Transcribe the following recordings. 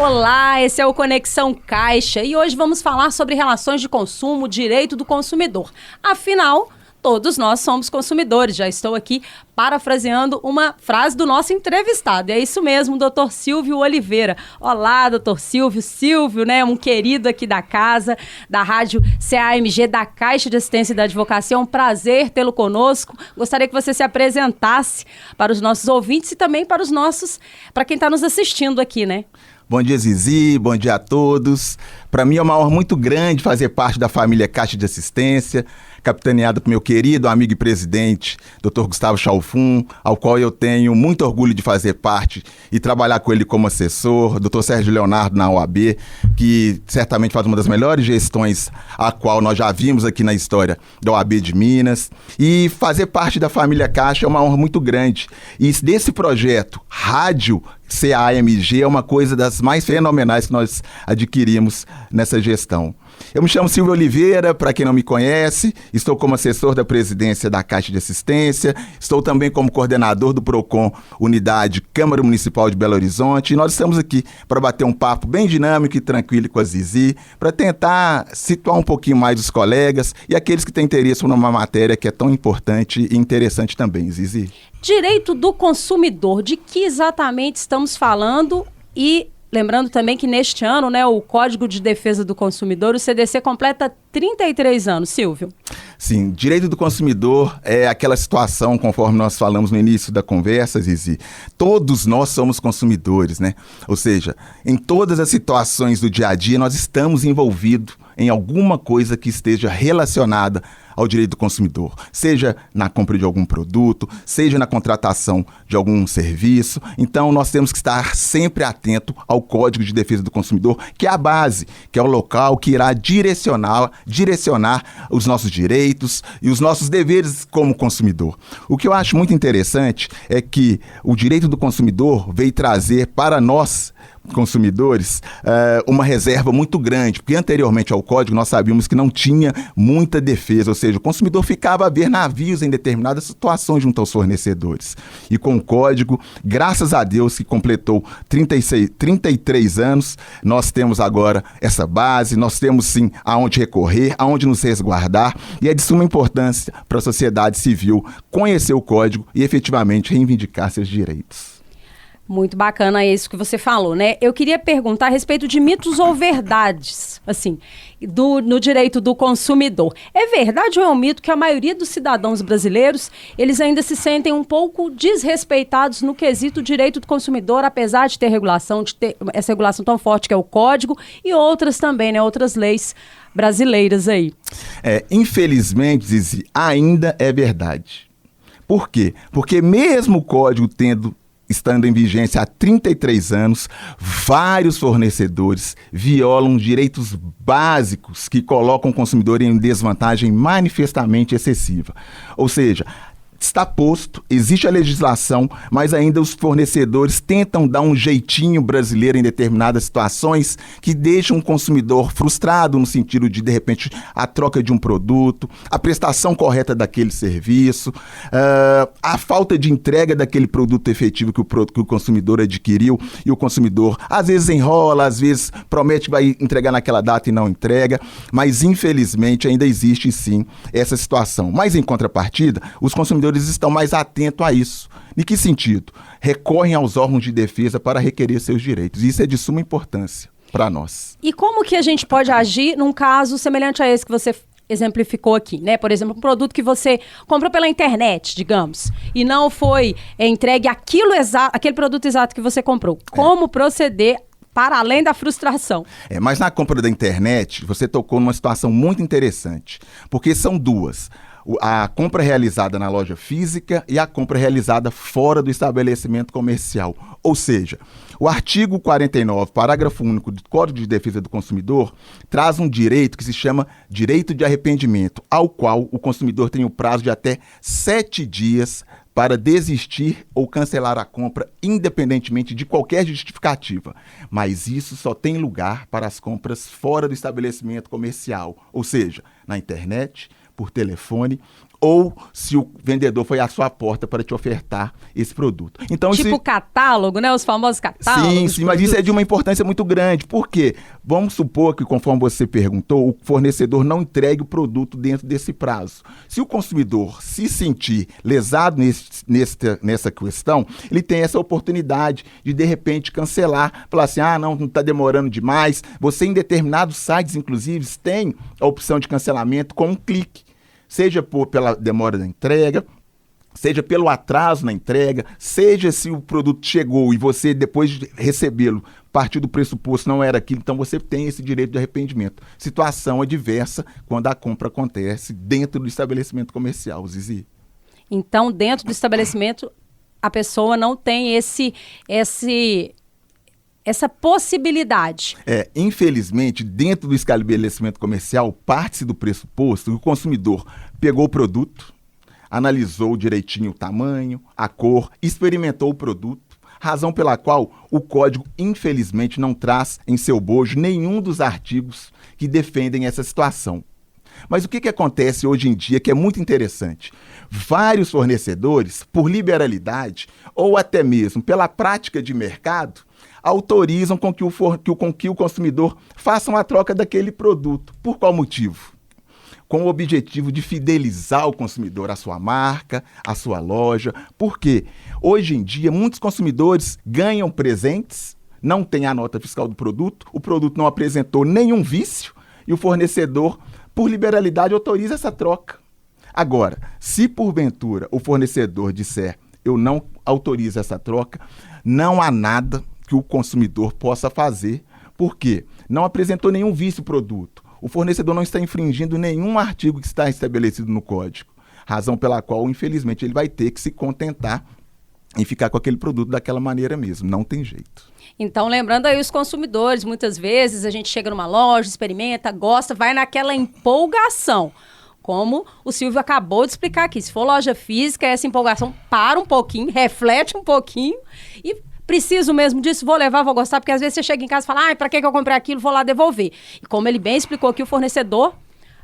Olá, esse é o Conexão Caixa e hoje vamos falar sobre relações de consumo, direito do consumidor. Afinal, todos nós somos consumidores. Já estou aqui parafraseando uma frase do nosso entrevistado. É isso mesmo, doutor Silvio Oliveira. Olá, doutor Silvio. Silvio, né, um querido aqui da casa, da rádio CAMG, da Caixa de Assistência da Advocacia. É um prazer tê-lo conosco. Gostaria que você se apresentasse para os nossos ouvintes e também para quem está nos assistindo aqui, né? Bom dia, Zizi, bom dia a todos. Para mim é uma honra muito grande fazer parte da família Caixa de Assistência, capitaneada por meu querido amigo e presidente, Dr. Gustavo Chalfun, ao qual eu tenho muito orgulho de fazer parte e trabalhar com ele como assessor, Dr. Sérgio Leonardo na OAB, que certamente faz uma das melhores gestões a qual nós já vimos aqui na história da OAB de Minas. E fazer parte da família Caixa é uma honra muito grande. E desse projeto, Rádio CAMG, é uma coisa das mais fenomenais que nós adquirimos nessa gestão. Eu me chamo Silvio Oliveira, para quem não me conhece, estou como assessor da presidência da Caixa de Assistência, estou também como coordenador do PROCON Unidade Câmara Municipal de Belo Horizonte, e nós estamos aqui para bater um papo bem dinâmico e tranquilo com a Zizi, para tentar situar um pouquinho mais os colegas e aqueles que têm interesse numa matéria que é tão importante e interessante também, Zizi. Direito do consumidor, de que exatamente estamos falando? E lembrando também que neste ano, né, o Código de Defesa do Consumidor, o CDC, completa 33 anos, Silvio. Sim, direito do consumidor é aquela situação, conforme nós falamos no início da conversa, Zizi, todos nós somos consumidores, né? Ou seja, em todas as situações do dia a dia, nós estamos envolvidos em alguma coisa que esteja relacionada ao direito do consumidor, seja na compra de algum produto, seja na contratação de algum serviço. Então, nós temos que estar sempre atento ao Código de Defesa do Consumidor, que é a base, que é o local que irá direcionar os nossos direitos e os nossos deveres como consumidor. O que eu acho muito interessante é que o direito do consumidor veio trazer para nós, consumidores, uma reserva muito grande, porque anteriormente ao Código nós sabíamos que não tinha muita defesa, ou seja, o consumidor ficava a ver navios em determinadas situações junto aos fornecedores. E com o Código, graças a Deus que completou 33 anos, nós temos agora essa base, nós temos sim aonde recorrer, aonde nos resguardar, e é de suma importância para a sociedade civil conhecer o Código e efetivamente reivindicar seus direitos. Muito bacana isso que você falou, né? Eu queria perguntar a respeito de mitos ou verdades, assim, no direito do consumidor. É verdade ou é um mito que a maioria dos cidadãos brasileiros, eles ainda se sentem um pouco desrespeitados no quesito direito do consumidor, apesar de ter regulação, de ter essa regulação tão forte que é o Código e outras também, né? Outras leis brasileiras aí. Infelizmente, Zizi, ainda é verdade. Por quê? Porque mesmo o Código estando em vigência há 33 anos, vários fornecedores violam direitos básicos que colocam o consumidor em desvantagem manifestamente excessiva. Ou seja, está posto, existe a legislação, mas ainda os fornecedores tentam dar um jeitinho brasileiro em determinadas situações que deixam o consumidor frustrado no sentido de repente, a troca de um produto, a prestação correta daquele serviço, a falta de entrega daquele produto efetivo que o consumidor adquiriu e o consumidor às vezes enrola, às vezes promete que vai entregar naquela data e não entrega, mas infelizmente ainda existe sim essa situação. Mas em contrapartida, os consumidores estão mais atentos a isso. Em que sentido? Recorrem aos órgãos de defesa para requerer seus direitos. Isso é de suma importância para nós. E como que a gente pode agir num caso semelhante a esse que você exemplificou aqui, né? Por exemplo, um produto que você comprou pela internet, digamos, e não foi entregue aquele produto exato que você comprou. Como proceder para além da frustração? Mas na compra da internet, você tocou numa situação muito interessante, porque são duas. A compra realizada na loja física e a compra realizada fora do estabelecimento comercial. Ou seja, o artigo 49, parágrafo único do Código de Defesa do Consumidor, traz um direito que se chama direito de arrependimento, ao qual o consumidor tem o prazo de até 7 dias para desistir ou cancelar a compra, independentemente de qualquer justificativa. Mas isso só tem lugar para as compras fora do estabelecimento comercial, ou seja, na internet, por telefone ou se o vendedor foi à sua porta para te ofertar esse produto. Então, tipo catálogo, né? Os famosos catálogos. Sim, mas isso é de uma importância muito grande. Por quê? Vamos supor que, conforme você perguntou, o fornecedor não entregue o produto dentro desse prazo. Se o consumidor se sentir lesado nessa questão, ele tem essa oportunidade de repente, cancelar, falar assim, não está demorando demais. Você, em determinados sites, inclusive, tem a opção de cancelamento com um clique. Seja pela demora da entrega, seja pelo atraso na entrega, seja se o produto chegou e você, depois de recebê-lo, partiu do pressuposto não era aquilo, então você tem esse direito de arrependimento. Situação adversa quando a compra acontece dentro do estabelecimento comercial, Zizi. Então, dentro do estabelecimento, a pessoa não tem essa possibilidade. Infelizmente, dentro do estabelecimento comercial, parte-se do pressuposto que o consumidor pegou o produto, analisou direitinho o tamanho, a cor, experimentou o produto, razão pela qual o código, infelizmente, não traz em seu bojo nenhum dos artigos que defendem essa situação. Mas o que acontece hoje em dia que é muito interessante? Vários fornecedores, por liberalidade ou até mesmo pela prática de mercado, autorizam com que o consumidor faça uma troca daquele produto. Por qual motivo? Com o objetivo de fidelizar o consumidor à sua marca, à sua loja. Por quê? Hoje em dia, muitos consumidores ganham presentes, não têm a nota fiscal do produto, o produto não apresentou nenhum vício e o fornecedor, por liberalidade, autoriza essa troca. Agora, se porventura o fornecedor disser eu não autorizo essa troca, não há nada que o consumidor possa fazer, porque não apresentou nenhum vício produto. O fornecedor não está infringindo nenhum artigo que está estabelecido no código, razão pela qual, infelizmente, ele vai ter que se contentar em ficar com aquele produto daquela maneira mesmo, não tem jeito. Então, lembrando aí os consumidores, muitas vezes a gente chega numa loja, experimenta, gosta, vai naquela empolgação. Como o Silvio acabou de explicar aqui, se for loja física, essa empolgação para um pouquinho, reflete um pouquinho e preciso mesmo disso, vou levar, vou gostar, porque às vezes você chega em casa e fala, para que eu comprei aquilo, vou lá devolver. E como ele bem explicou aqui, o fornecedor,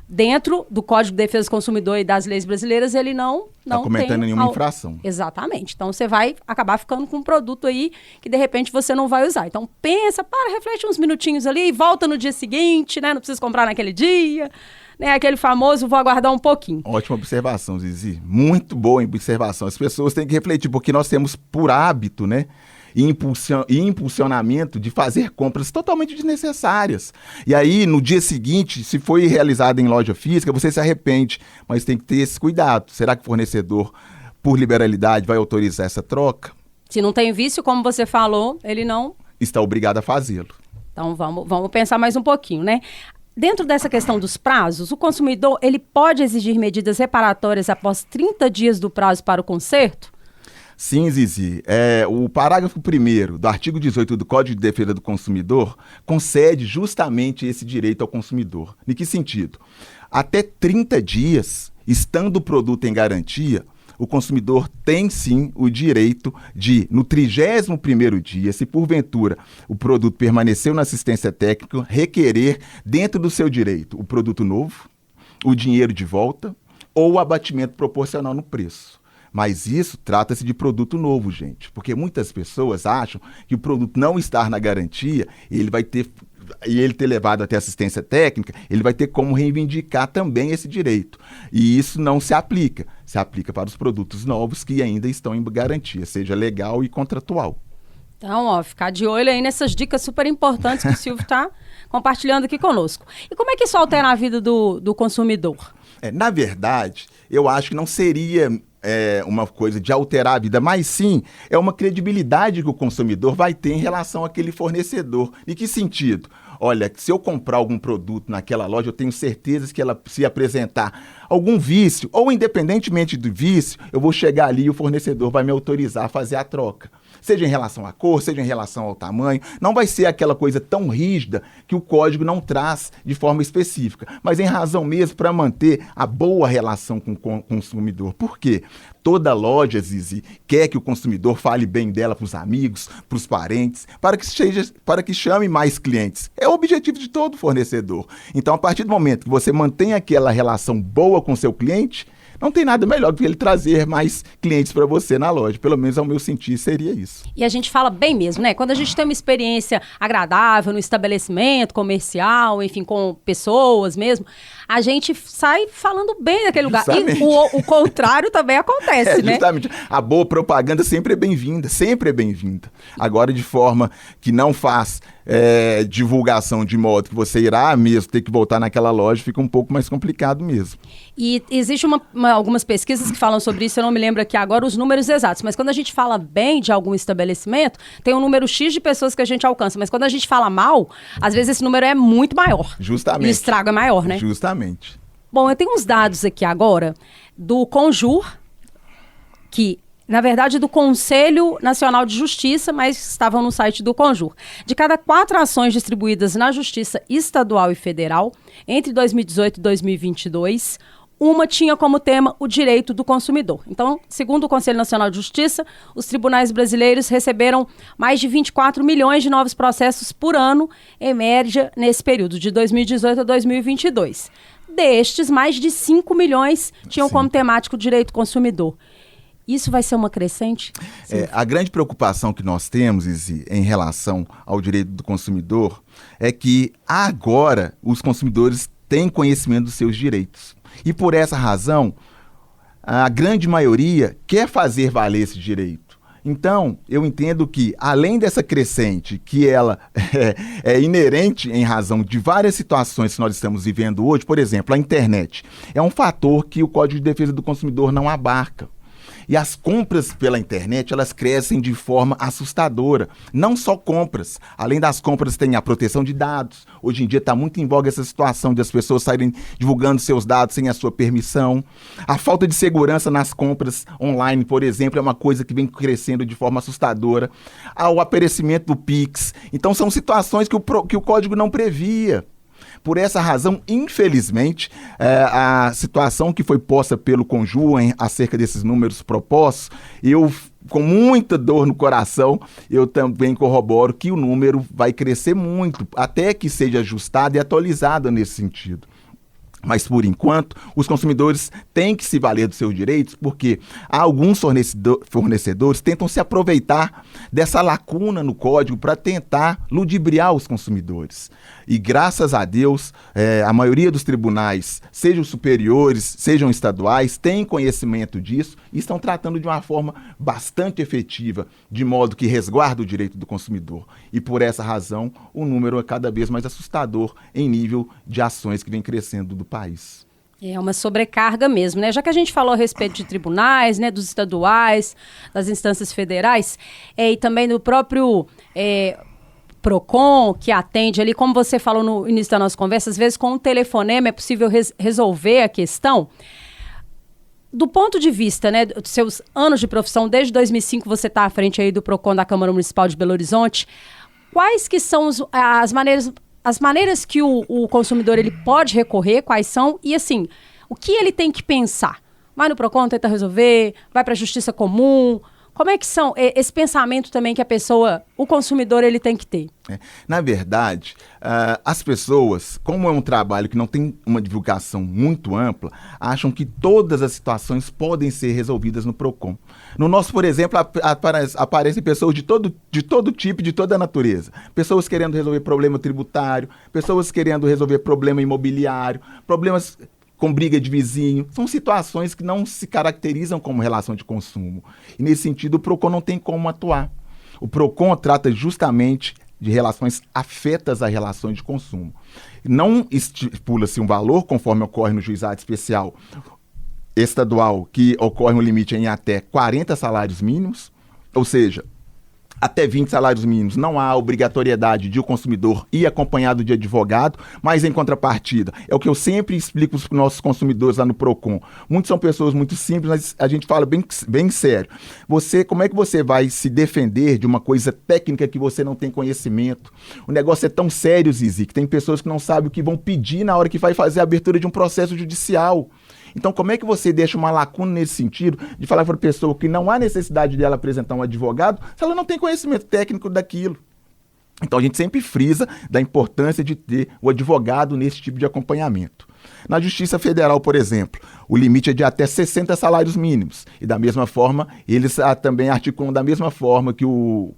dentro do Código de Defesa do Consumidor e das leis brasileiras, ele não está cometendo nenhuma infração. Exatamente. Então, você vai acabar ficando com um produto aí que, de repente, você não vai usar. Então, pensa, reflete uns minutinhos ali e volta no dia seguinte, né? Não precisa comprar naquele dia, né? Aquele famoso, vou aguardar um pouquinho. Ótima observação, Zizi. Muito boa observação. As pessoas têm que refletir, porque nós temos por hábito, né? E impulsionamento de fazer compras totalmente desnecessárias. E aí, no dia seguinte, se foi realizado em loja física, você se arrepende, mas tem que ter esse cuidado. Será que o fornecedor, por liberalidade, vai autorizar essa troca? Se não tem vício, como você falou, ele não está obrigado a fazê-lo. Então, vamos pensar mais um pouquinho, né? Dentro dessa questão dos prazos, o consumidor ele pode exigir medidas reparatórias após 30 dias do prazo para o conserto? Sim, Zizi. O parágrafo 1º do artigo 18 do Código de Defesa do Consumidor concede justamente esse direito ao consumidor. Em que sentido? Até 30 dias, estando o produto em garantia, o consumidor tem sim o direito de, no 31º dia, se porventura o produto permaneceu na assistência técnica, requerer dentro do seu direito o produto novo, o dinheiro de volta ou o abatimento proporcional no preço. Mas isso trata-se de produto novo, gente, porque muitas pessoas acham que o produto não estar na garantia, ele ter levado até assistência técnica, ele vai ter como reivindicar também esse direito. E isso não se aplica. Se aplica para os produtos novos que ainda estão em garantia, seja legal e contratual. Então, ficar de olho aí nessas dicas super importantes que o Silvio está compartilhando aqui conosco. E como é que isso altera a vida do consumidor? Na verdade, eu acho que não seria uma coisa de alterar a vida, mas sim é uma credibilidade que o consumidor vai ter em relação àquele fornecedor. Em que sentido? Olha, se eu comprar algum produto naquela loja, eu tenho certeza que ela, se apresentar algum vício, ou independentemente do vício, eu vou chegar ali e o fornecedor vai me autorizar a fazer a troca. Seja em relação à cor, seja em relação ao tamanho, não vai ser aquela coisa tão rígida que o código não traz de forma específica, mas em razão mesmo para manter a boa relação com o consumidor. Por quê? Toda loja, Zizi, quer que o consumidor fale bem dela para os amigos, para os parentes, para que chame mais clientes. É o objetivo de todo fornecedor. Então, a partir do momento que você mantém aquela relação boa com o seu cliente, não tem nada melhor do que ele trazer mais clientes para você na loja. Pelo menos ao meu sentir seria isso. E a gente fala bem mesmo, né? Quando a gente tem uma experiência agradável no estabelecimento comercial, enfim, com pessoas mesmo, a gente sai falando bem daquele lugar. Justamente. E o contrário também acontece, né? Justamente. A boa propaganda sempre é bem-vinda, sempre é bem-vinda. Agora, de forma que não faz divulgação de modo que você irá mesmo ter que voltar naquela loja, fica um pouco mais complicado mesmo. E existe algumas pesquisas que falam sobre isso, eu não me lembro aqui agora os números exatos, mas quando a gente fala bem de algum estabelecimento, tem um número X de pessoas que a gente alcança, mas quando a gente fala mal, às vezes esse número é muito maior. Justamente. E o estrago é maior, né? Justamente. Bom, eu tenho uns dados aqui agora do Conjur, que, na verdade, do Conselho Nacional de Justiça, mas estavam no site do Conjur. De cada 4 ações distribuídas na Justiça Estadual e Federal, entre 2018 e 2022, uma tinha como tema o direito do consumidor. Então, segundo o Conselho Nacional de Justiça, os tribunais brasileiros receberam mais de 24 milhões de novos processos por ano, em média, nesse período, de 2018 a 2022. Destes, mais de 5 milhões tinham como temático o direito do consumidor. Isso vai ser uma crescente? A grande preocupação que nós temos, Izzy, em relação ao direito do consumidor é que agora os consumidores têm conhecimento dos seus direitos. E por essa razão, a grande maioria quer fazer valer esse direito. Então, eu entendo que, além dessa crescente, que ela é inerente em razão de várias situações que nós estamos vivendo hoje, por exemplo, a internet, é um fator que o Código de Defesa do Consumidor não abarca. E as compras pela internet, elas crescem de forma assustadora. Não só compras. Além das compras, tem a proteção de dados. Hoje em dia está muito em voga essa situação de as pessoas saírem divulgando seus dados sem a sua permissão. A falta de segurança nas compras online, por exemplo, é uma coisa que vem crescendo de forma assustadora. O aparecimento do Pix. Então, são situações que o Código não previa. Por essa razão, infelizmente, a situação que foi posta pelo Conjur acerca desses números propostos, eu, com muita dor no coração, eu também corroboro que o número vai crescer muito, até que seja ajustado e atualizado nesse sentido. Mas, por enquanto, os consumidores têm que se valer dos seus direitos, porque alguns fornecedores tentam se aproveitar dessa lacuna no código para tentar ludibriar os consumidores. E, graças a Deus, a maioria dos tribunais, sejam superiores, sejam estaduais, têm conhecimento disso e estão tratando de uma forma bastante efetiva, de modo que resguarda o direito do consumidor. E, por essa razão, o número é cada vez mais assustador em nível de ações que vem crescendo do país. É uma sobrecarga mesmo, né? Já que a gente falou a respeito de tribunais, né, dos estaduais, das instâncias federais, e também do próprio PROCON, que atende ali, como você falou no início da nossa conversa, às vezes com um telefonema é possível resolver a questão. Do ponto de vista, né, dos seus anos de profissão, desde 2005 você está à frente aí do PROCON da Câmara Municipal de Belo Horizonte, quais que são as maneiras que o consumidor ele pode recorrer, quais são, e assim, o que ele tem que pensar? Vai no PROCON, tenta resolver, vai para a Justiça Comum, como é que são esse pensamento também que o consumidor ele tem que ter? Na verdade, as pessoas, como é um trabalho que não tem uma divulgação muito ampla, acham que todas as situações podem ser resolvidas no PROCON. No nosso, por exemplo, aparecem pessoas de todo tipo, de toda a natureza. Pessoas querendo resolver problema tributário, pessoas querendo resolver problema imobiliário, problemas com briga de vizinho. São situações que não se caracterizam como relação de consumo. E, nesse sentido, o PROCON não tem como atuar. O PROCON trata justamente de relações afetas a relações de consumo. Não estipula-se um valor, conforme ocorre no juizado especial estadual, que ocorre um limite em até 40 salários mínimos, ou seja, até 20 salários mínimos, não há obrigatoriedade de o consumidor ir acompanhado de advogado, mas em contrapartida, é o que eu sempre explico para os nossos consumidores lá no PROCON. Muitos são pessoas muito simples, mas a gente fala bem sério. Como é que você vai se defender de uma coisa técnica que você não tem conhecimento? O negócio é tão sério, Zizi, que tem pessoas que não sabem o que vão pedir na hora que vai fazer a abertura de um processo judicial. Então, como é que você deixa uma lacuna nesse sentido de falar para a pessoa que não há necessidade dela apresentar um advogado se ela não tem conhecimento técnico daquilo? Então, a gente sempre frisa da importância de ter o advogado nesse tipo de acompanhamento. Na Justiça Federal, por exemplo, o limite é de até 60 salários mínimos. E da mesma forma, eles também articulam da mesma forma que o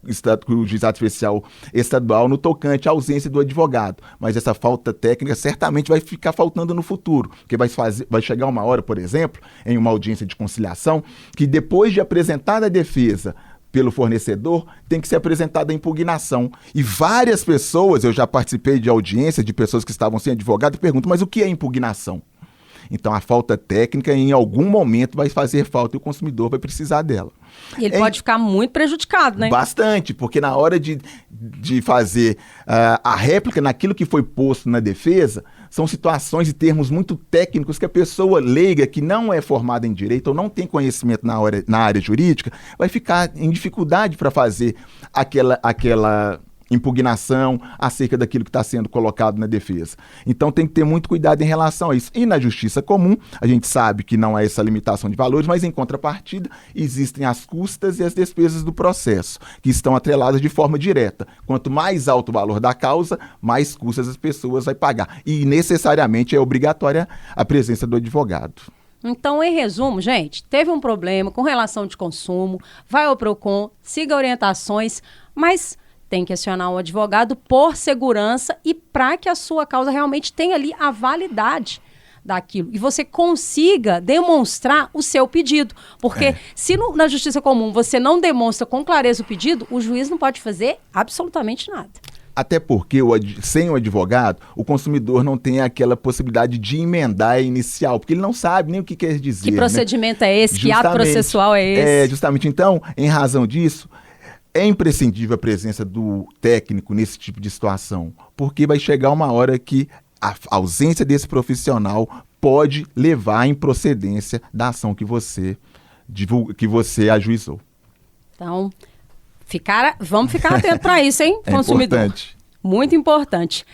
Juizado Especial Estadual no tocante à ausência do advogado. Mas essa falta técnica certamente vai ficar faltando no futuro, porque vai chegar uma hora, por exemplo, em uma audiência de conciliação, que depois de apresentada a defesa pelo fornecedor, tem que ser apresentada a impugnação. E várias pessoas, eu já participei de audiência de pessoas que estavam sem advogado, e perguntam, mas o que é impugnação? Então, a falta técnica, em algum momento, vai fazer falta e o consumidor vai precisar dela. E ele pode ficar muito prejudicado, né? Bastante, porque na hora de fazer a réplica naquilo que foi posto na defesa, são situações e termos muito técnicos que a pessoa leiga, que não é formada em direito ou não tem conhecimento na área jurídica, vai ficar em dificuldade para fazer aquela impugnação acerca daquilo que está sendo colocado na defesa. Então tem que ter muito cuidado em relação a isso. E na justiça comum, a gente sabe que não há essa limitação de valores, mas em contrapartida existem as custas e as despesas do processo, que estão atreladas de forma direta. Quanto mais alto o valor da causa, mais custas as pessoas vão pagar. E necessariamente é obrigatória a presença do advogado. Então, em resumo, gente, teve um problema com relação de consumo, vai ao PROCON, siga orientações, mas tem que acionar um advogado por segurança e para que a sua causa realmente tenha ali a validade daquilo. E você consiga demonstrar o seu pedido. Porque se na justiça comum você não demonstra com clareza o pedido, o juiz não pode fazer absolutamente nada. Até porque sem o advogado, o consumidor não tem aquela possibilidade de emendar a inicial, porque ele não sabe nem o que quer dizer. Que procedimento é esse? Que ato processual é esse? Justamente. Então, em razão disso, é imprescindível a presença do técnico nesse tipo de situação, porque vai chegar uma hora que a ausência desse profissional pode levar à improcedência da ação que você ajuizou. Então, vamos ficar atento para isso, hein, consumidor? Importante. Muito importante.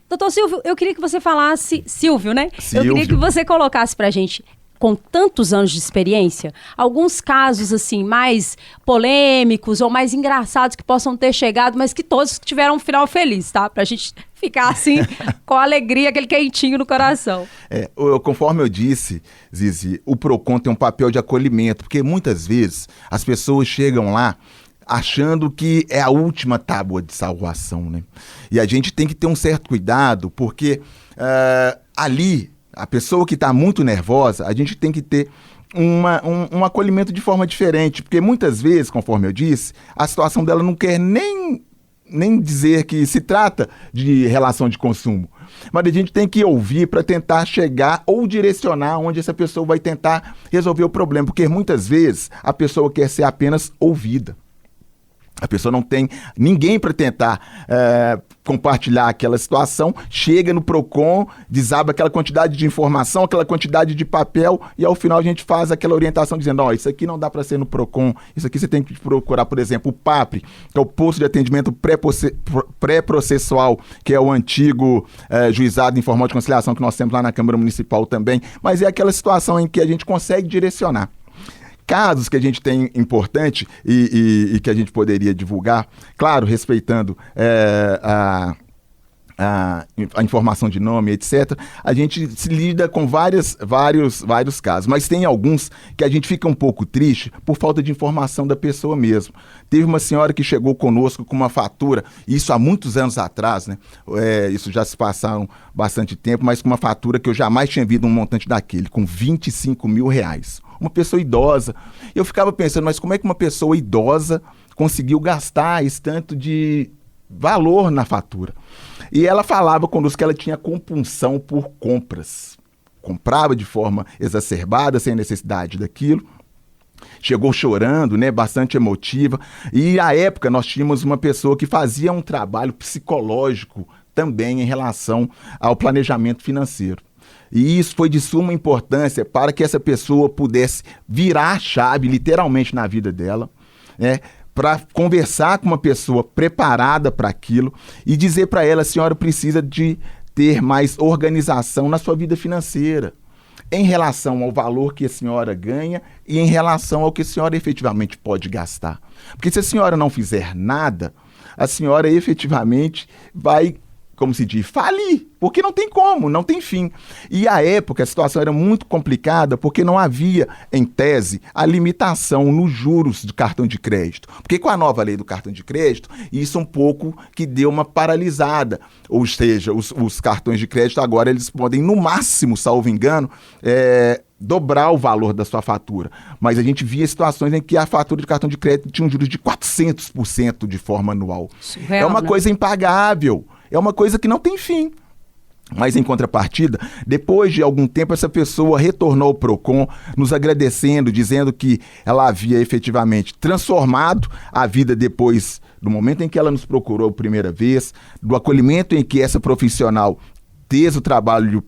Doutor Silvio, eu queria que você falasse... Silvio, né? Silvio. Eu queria que você colocasse para a gente, com tantos anos de experiência, alguns casos assim mais polêmicos ou mais engraçados que possam ter chegado, mas que todos tiveram um final feliz, tá? Pra gente ficar assim, com alegria, aquele quentinho no coração. Conforme eu disse, Zizi, o PROCON tem um papel de acolhimento, porque muitas vezes as pessoas chegam lá achando que é a última tábua de salvação, né? E a gente tem que ter um certo cuidado, porque ali, a pessoa que está muito nervosa, a gente tem que ter um acolhimento de forma diferente, porque muitas vezes, conforme eu disse, a situação dela não quer nem dizer que se trata de relação de consumo, mas a gente tem que ouvir para tentar chegar ou direcionar onde essa pessoa vai tentar resolver o problema, porque muitas vezes a pessoa quer ser apenas ouvida. A pessoa não tem ninguém para tentar compartilhar aquela situação, chega no PROCON, desaba aquela quantidade de informação, aquela quantidade de papel, e ao final a gente faz aquela orientação dizendo, isso aqui não dá para ser no PROCON, isso aqui você tem que procurar, por exemplo, o PAPRE, que é o Posto de Atendimento Pré-Processual, que é o antigo Juizado de Informal de Conciliação que nós temos lá na Câmara Municipal também, mas é aquela situação em que a gente consegue direcionar. Casos que a gente tem importante e que a gente poderia divulgar, claro, respeitando a informação de nome, etc., a gente se lida com vários casos, mas tem alguns que a gente fica um pouco triste por falta de informação da pessoa mesmo. Teve uma senhora que chegou conosco com uma fatura, isso há muitos anos atrás, né? Isso já se passaram bastante tempo, mas com uma fatura que eu jamais tinha visto um montante daquele, com R$25 mil. Uma pessoa idosa. Eu ficava pensando, mas como é que uma pessoa idosa conseguiu gastar esse tanto de valor na fatura? E ela falava conosco que ela tinha compulsão por compras. Comprava de forma exacerbada, sem necessidade daquilo. Chegou chorando, né, bastante emotiva. E à época nós tínhamos uma pessoa que fazia um trabalho psicológico também em relação ao planejamento financeiro. E isso foi de suma importância para que essa pessoa pudesse virar a chave, literalmente, na vida dela, né? Para conversar com uma pessoa preparada para aquilo e dizer para ela, a senhora precisa de ter mais organização na sua vida financeira, em relação ao valor que a senhora ganha e em relação ao que a senhora efetivamente pode gastar. Porque se a senhora não fizer nada, a senhora efetivamente vai como se diz, falir, porque não tem como, não tem fim. E à época a situação era muito complicada porque não havia, em tese, a limitação nos juros de cartão de crédito. Porque com a nova lei do cartão de crédito, isso um pouco que deu uma paralisada. Ou seja, os cartões de crédito agora eles podem, no máximo, salvo engano, dobrar o valor da sua fatura. Mas a gente via situações em que a fatura de cartão de crédito tinha um juros de 400% de forma anual. Surreal, é uma né? coisa impagável. É uma coisa que não tem fim. Mas, em contrapartida, depois de algum tempo, essa pessoa retornou ao PROCON, nos agradecendo, dizendo que ela havia efetivamente transformado a vida depois do momento em que ela nos procurou a primeira vez, do acolhimento em que essa profissional fez o trabalho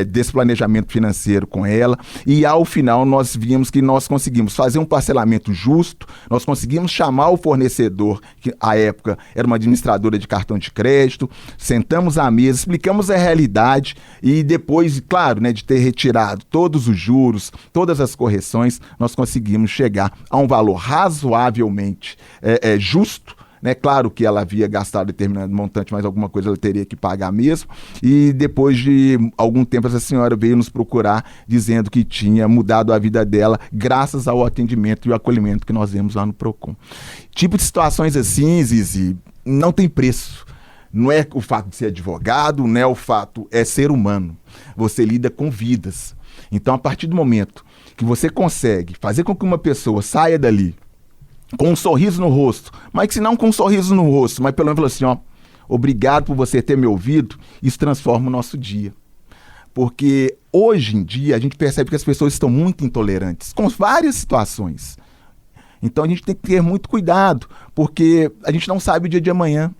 desse planejamento financeiro com ela, e ao final nós vimos que nós conseguimos fazer um parcelamento justo, nós conseguimos chamar o fornecedor, que à época era uma administradora de cartão de crédito, sentamos à mesa, explicamos a realidade e depois, claro, né, de ter retirado todos os juros, todas as correções, nós conseguimos chegar a um valor razoavelmente justo, né? Claro que ela havia gastado determinado montante, mas alguma coisa ela teria que pagar mesmo. E depois de algum tempo, essa senhora veio nos procurar dizendo que tinha mudado a vida dela graças ao atendimento e o acolhimento que nós vemos lá no PROCON. Tipo de situações assim, Zizi, não tem preço. Não é o fato de ser advogado, não é o fato, é ser humano. Você lida com vidas. Então, a partir do momento que você consegue fazer com que uma pessoa saia dali com um sorriso no rosto, mas que se não com um sorriso no rosto, mas pelo menos falou assim, ó, obrigado por você ter me ouvido, isso transforma o nosso dia. Porque hoje em dia a gente percebe que as pessoas estão muito intolerantes, com várias situações. Então a gente tem que ter muito cuidado, porque a gente não sabe o dia de amanhã.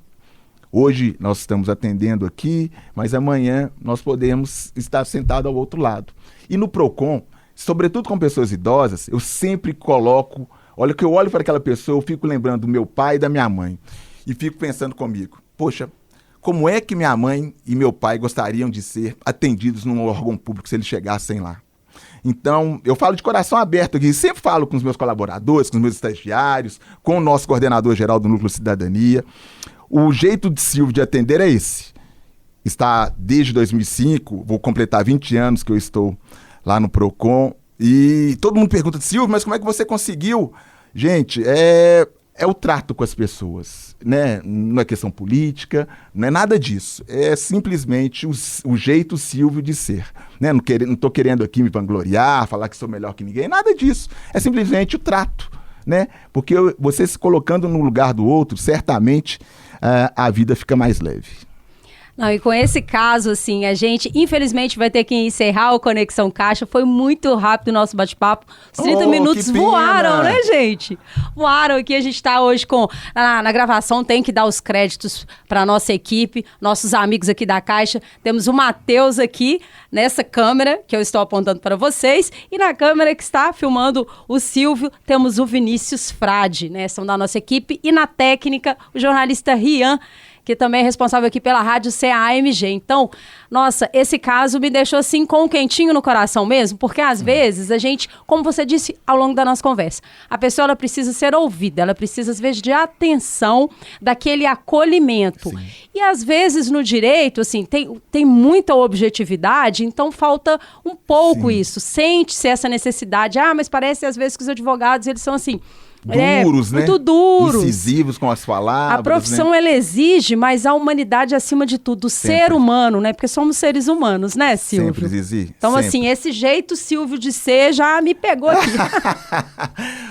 Hoje nós estamos atendendo aqui, mas amanhã nós podemos estar sentados ao outro lado. E no PROCON, sobretudo com pessoas idosas, eu sempre coloco... Olha, que eu olho para aquela pessoa, eu fico lembrando do meu pai e da minha mãe. E fico pensando comigo, poxa, como é que minha mãe e meu pai gostariam de ser atendidos num órgão público se eles chegassem lá? Então, eu falo de coração aberto aqui, sempre falo com os meus colaboradores, com os meus estagiários, com o nosso coordenador geral do Núcleo Cidadania. O jeito de Silvio de atender é esse. Está desde 2005, vou completar 20 anos que eu estou lá no PROCON. E todo mundo pergunta, Silvio, mas como é que você conseguiu? Gente, é o trato com as pessoas, né? Não é questão política, não é nada disso. É simplesmente o jeito Silvio de ser. Né? Não estou querendo aqui me vangloriar, falar que sou melhor que ninguém, nada disso. É simplesmente o trato, né? Porque você se colocando no lugar do outro, certamente a vida fica mais leve. Não, e com esse caso, assim, a gente, infelizmente, vai ter que encerrar o Conexão Caixa. Foi muito rápido o nosso bate-papo. Os 30 minutos voaram, né, gente? Voaram aqui. A gente está hoje com... Na gravação tem que dar os créditos para a nossa equipe, nossos amigos aqui da Caixa. Temos o Matheus aqui, nessa câmera, que eu estou apontando para vocês. E na câmera que está filmando o Silvio, temos o Vinícius Frade, né? São da nossa equipe. E na técnica, o jornalista Rian, que também é responsável aqui pela rádio CAMG. Então, nossa, esse caso me deixou assim com um quentinho no coração mesmo, porque às vezes a gente, como você disse ao longo da nossa conversa, a pessoa ela precisa ser ouvida, ela precisa às vezes de atenção, daquele acolhimento. Sim. E às vezes no direito, assim, tem muita objetividade, então falta um pouco isso. Sente-se essa necessidade. Mas parece às vezes que os advogados, eles são assim... duros, né? Muito duros. Incisivos com as palavras. A profissão, né? Ela exige, mas a humanidade acima de tudo. O ser humano, né? Porque somos seres humanos, né, Silvio? Sempre, Zizi. Então, sempre. Assim, esse jeito, Silvio, de ser já me pegou aqui.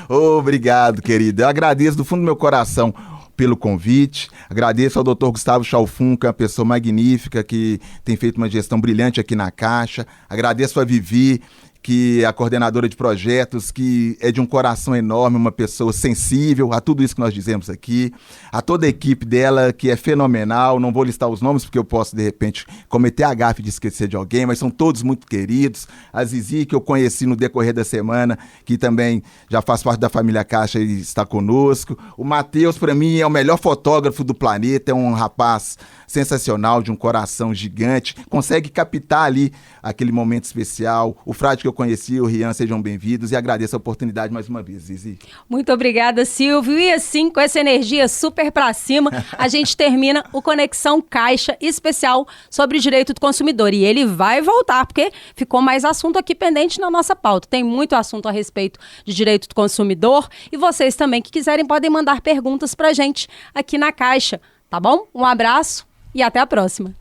Obrigado, querida. Eu agradeço do fundo do meu coração pelo convite. Agradeço ao Dr. Gustavo Chalfun, que é uma pessoa magnífica, que tem feito uma gestão brilhante aqui na Caixa. Agradeço a Vivi, que é a coordenadora de projetos, que é de um coração enorme, uma pessoa sensível a tudo isso que nós dizemos aqui, a toda a equipe dela, que é fenomenal. Não vou listar os nomes, porque eu posso, de repente, cometer a gafe de esquecer de alguém, mas são todos muito queridos. A Zizi, que eu conheci no decorrer da semana, que também já faz parte da família Caixa e está conosco. O Matheus, para mim, é o melhor fotógrafo do planeta, é um rapaz sensacional, de um coração gigante, consegue captar ali aquele momento especial. O Frade, que eu eu conheci, o Rian, sejam bem-vindos e agradeço a oportunidade mais uma vez, Zizi. Muito obrigada, Silvio. E assim, com essa energia super pra cima, a gente termina o Conexão Caixa especial sobre o direito do consumidor. E ele vai voltar, porque ficou mais assunto aqui pendente na nossa pauta. Tem muito assunto a respeito de direito do consumidor. E vocês também que quiserem podem mandar perguntas pra gente aqui na Caixa, tá bom? Um abraço e até a próxima.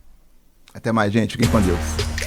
Até mais, gente. Fiquem com Deus.